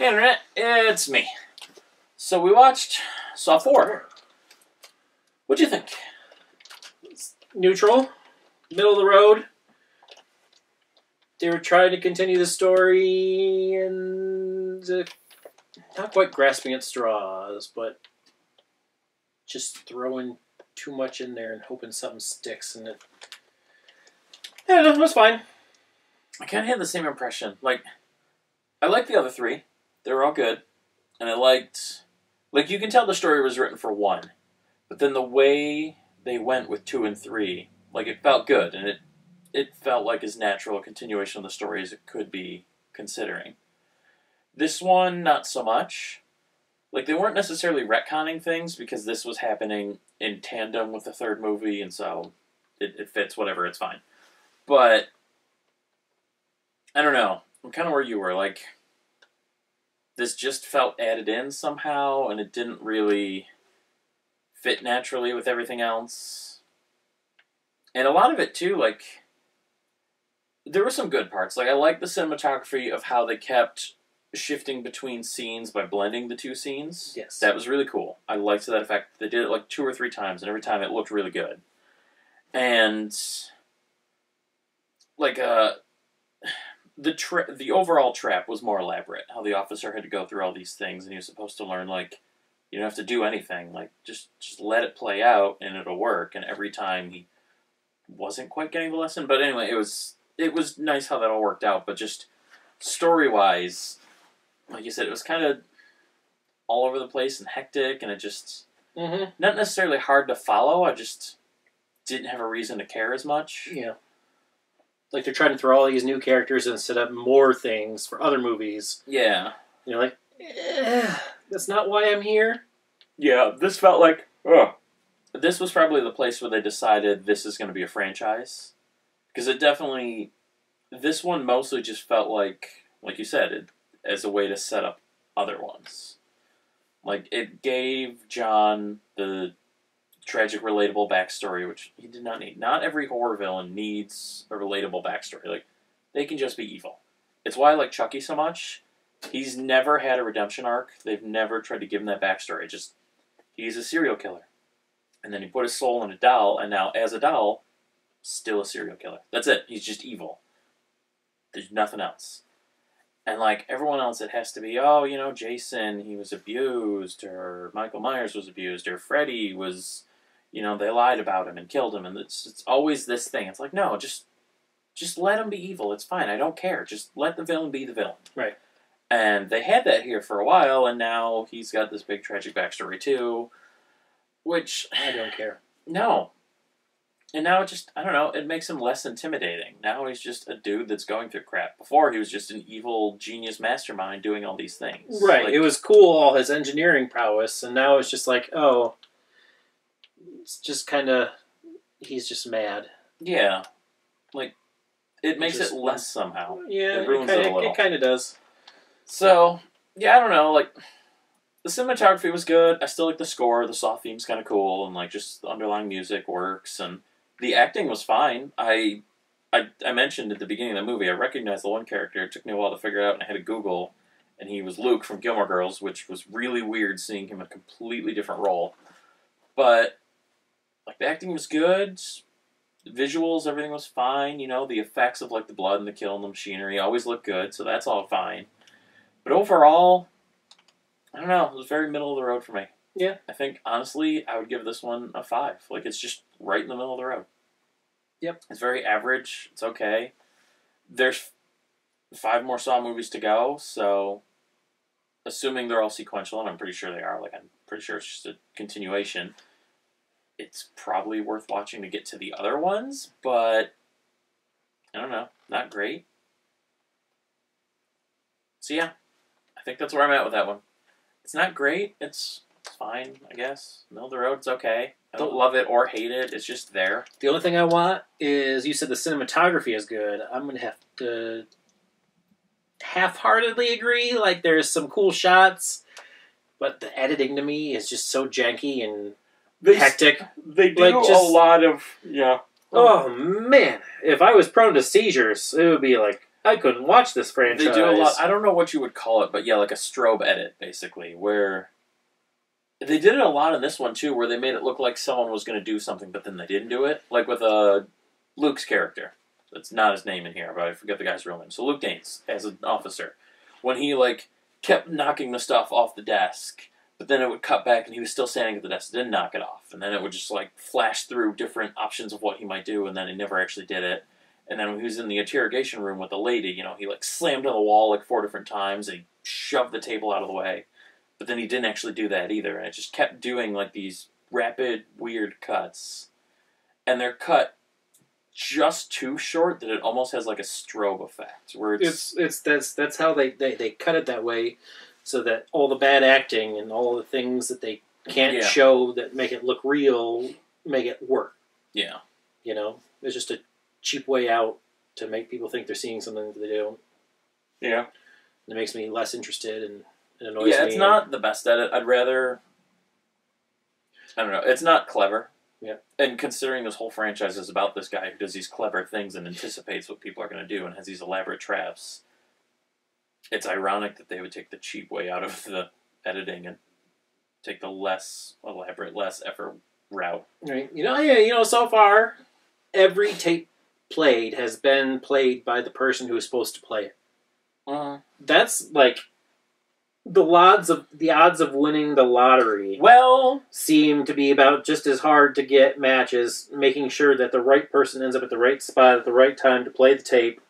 Hey Internet, it's me. So we watched Saw 4. What'd you think? It's neutral, middle of the road. They were trying to continue the story and not quite grasping at straws, but just throwing too much in there and hoping something sticks. And it was fine. I kind of had the same impression. I liked the other three. They were all good. And I liked... you can tell the story was written for 1. But then the way they went with 2 and 3, it felt good. And it felt like as natural a continuation of the story as it could be, considering. This one, not so much. They weren't necessarily retconning things, because this was happening in tandem with the third movie, and so it fits, whatever, it's fine. But, I don't know. I'm kind of where you were, this just felt added in somehow, and it didn't really fit naturally with everything else. And a lot of it, too, there were some good parts. I liked the cinematography of how they kept shifting between scenes by blending the 2 scenes. Yes. That was really cool. I liked that effect. They did it 2 or 3 times, and every time it looked really good. And, the overall trap was more elaborate. How the officer had to go through all these things, and he was supposed to learn, you don't have to do anything. Just let it play out, and it'll work. And every time he wasn't quite getting the lesson. But anyway, it was nice how that all worked out. But just story-wise, like you said, it was kind of all over the place and hectic, and it just... Mm-hmm. Not necessarily hard to follow, I just didn't have a reason to care as much. Yeah. They're trying to throw all these new characters and set up more things for other movies. Yeah. You're that's not why I'm here. Yeah, this felt like, this was probably the place where they decided this is going to be a franchise. Because it definitely, this one mostly just felt like you said, as a way to set up other ones. It gave John the tragic, relatable backstory, which he did not need. Not every horror villain needs a relatable backstory. They can just be evil. It's why I like Chucky so much. He's never had a redemption arc. They've never tried to give him that backstory. Just, he's a serial killer. And then he put his soul in a doll, and now, as a doll, still a serial killer. That's it. He's just evil. There's nothing else. And everyone else, it has to be, Jason, he was abused, or Michael Myers was abused, or Freddy was, they lied about him and killed him, and it's always this thing. It's no, just let him be evil. It's fine. I don't care. Just let the villain be the villain. Right. And they had that here for a while, and now he's got this big tragic backstory too, which... I don't care. No. And now it just, I don't know, it makes him less intimidating. Now he's just a dude that's going through crap. Before, he was just an evil genius mastermind doing all these things. Right. It was cool, all his engineering prowess, and now it's just it's just kind of, he's just mad. Yeah. It makes it less somehow. Yeah, it ruins it a little. It kind of does. So, yeah, I don't know, the cinematography was good. I still like the score. The Saw theme's kind of cool, and just the underlying music works, and the acting was fine. I mentioned at the beginning of the movie, I recognized the one character. It took me a while to figure it out, and I had to Google, and he was Luke from Gilmore Girls, which was really weird seeing him in a completely different role. But, the acting was good. The visuals, everything was fine. The effects of, the blood and the kill and the machinery always look good, so that's all fine. But overall, I don't know, it was very middle of the road for me. Yeah. I think, honestly, I would give this one a 5. It's just right in the middle of the road. Yep. It's very average. It's okay. There's 5 more Saw movies to go, so assuming they're all sequential, and I'm pretty sure they are, I'm pretty sure it's just a continuation, it's probably worth watching to get to the other ones, but I don't know. Not great. So yeah, I think that's where I'm at with that one. It's not great. It's fine, I guess. Middle of the road, it's okay. I don't love it or hate it. It's just there. The only thing I want is, you said the cinematography is good. I'm going to have to half-heartedly agree. There's some cool shots, but the editing to me is just so janky and hectic. They do a lot of, yeah. Oh, man. If I was prone to seizures, it would be I couldn't watch this franchise. They do a lot. I don't know what you would call it, but yeah, like a strobe edit, basically, where they did it a lot in this one too, where they made it look like someone was going to do something, but then they didn't do it. Like with Luke's character. That's not his name in here, but I forget the guy's real name. So Luke Danes, as an officer, when he like kept knocking the stuff off the desk, but then it would cut back and he was still standing at the desk, didn't knock it off, and then it would just like flash through different options of what he might do, and then he never actually did it. And then when he was in the interrogation room with the lady, you know, he like slammed on the wall like 4 different times, and he shoved the table out of the way. But then he didn't actually do that either, and it just kept doing like these rapid, weird cuts. And they're cut just too short that it almost has like a strobe effect. Where that's how they cut it that way, so that all the bad acting and all the things that they can't show that make it look real make it work. Yeah. You know? It's just a cheap way out to make people think they're seeing something that they don't. Yeah. It makes me less interested and it annoys me. Yeah, it's not the best edit. I'd rather... I don't know. It's not clever. Yeah. And considering this whole franchise is about this guy who does these clever things and anticipates what people are going to do and has these elaborate traps, it's ironic that they would take the cheap way out of the editing and take the less elaborate, less effort route. Right. So far, every tape played has been played by the person who is supposed to play it. That's like the odds of winning the lottery. Well, seem to be about just as hard to get matches, making sure that the right person ends up at the right spot at the right time to play the tape,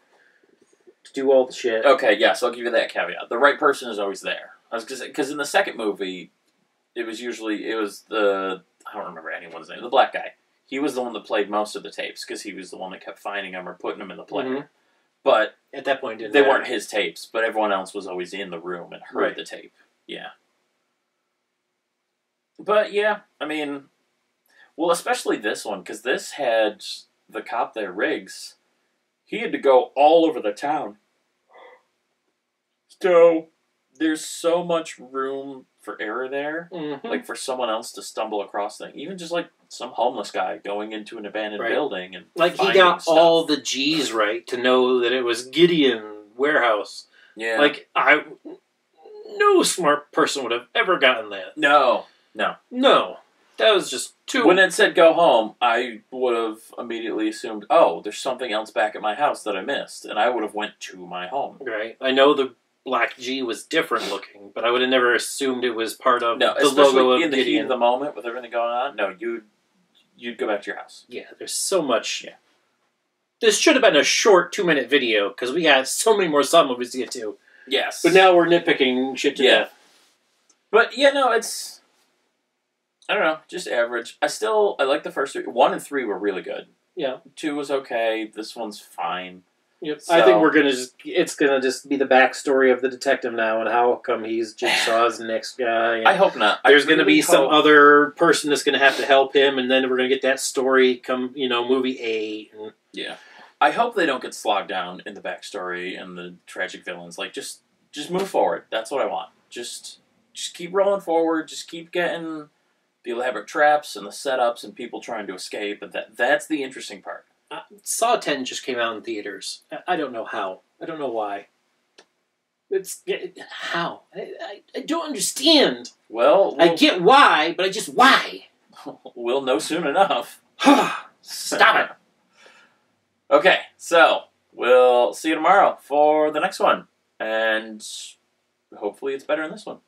to do all the shit. Okay, yes, I'll give you that caveat. The right person is always there. I was gonna say, because in the second movie, it was the I don't remember anyone's name, the black guy. He was the one that played most of the tapes because he was the one that kept finding them or putting them in the player. Mm-hmm. But at that point, they weren't his tapes, but everyone else was always in the room and heard the tape. Yeah. But yeah, I mean, well, especially this one, because this had the cop there, Riggs. He had to go all over the town. So there's so much room for error there, like for someone else to stumble across things. Even just like some homeless guy going into an abandoned building and like he got stuff. All the G's right to know that it was Gideon Warehouse. Yeah, like no smart person would have ever gotten that. No. That was just too. When it said go home, I would have immediately assumed, oh, there's something else back at my house that I missed, and I would have went to my home. Right. I know the Black G was different looking, but I would have never assumed it was part of the especially logo of in the Gideon. heat of the moment with everything going on. No, you'd go back to your house. Yeah, there's so much. Yeah, this should have been a short 2-minute video because we got so many more Saw movies to get to. Yes, but now we're nitpicking shit to death. But yeah, no, it's I don't know, just average. I like the first 3. 1 and 3 were really good. Yeah, 2 was okay. This one's fine. Yep. So, I think it's gonna just be the backstory of the detective now and how come he's Jigsaw's next guy. I hope not. There's gonna be some other person that's gonna have to help him, and then we're gonna get that story come, movie 8. Yeah. I hope they don't get slogged down in the backstory and the tragic villains. Like, just move forward. That's what I want. Just keep rolling forward. Just keep getting the elaborate traps and the setups and people trying to escape. And that's the interesting part. Saw 10 just came out in theaters. I don't know how. I don't know why. How? I don't understand. Well, I get why, but why? We'll know soon enough. Stop it. Okay, so we'll see you tomorrow for the next one. And hopefully it's better than this one.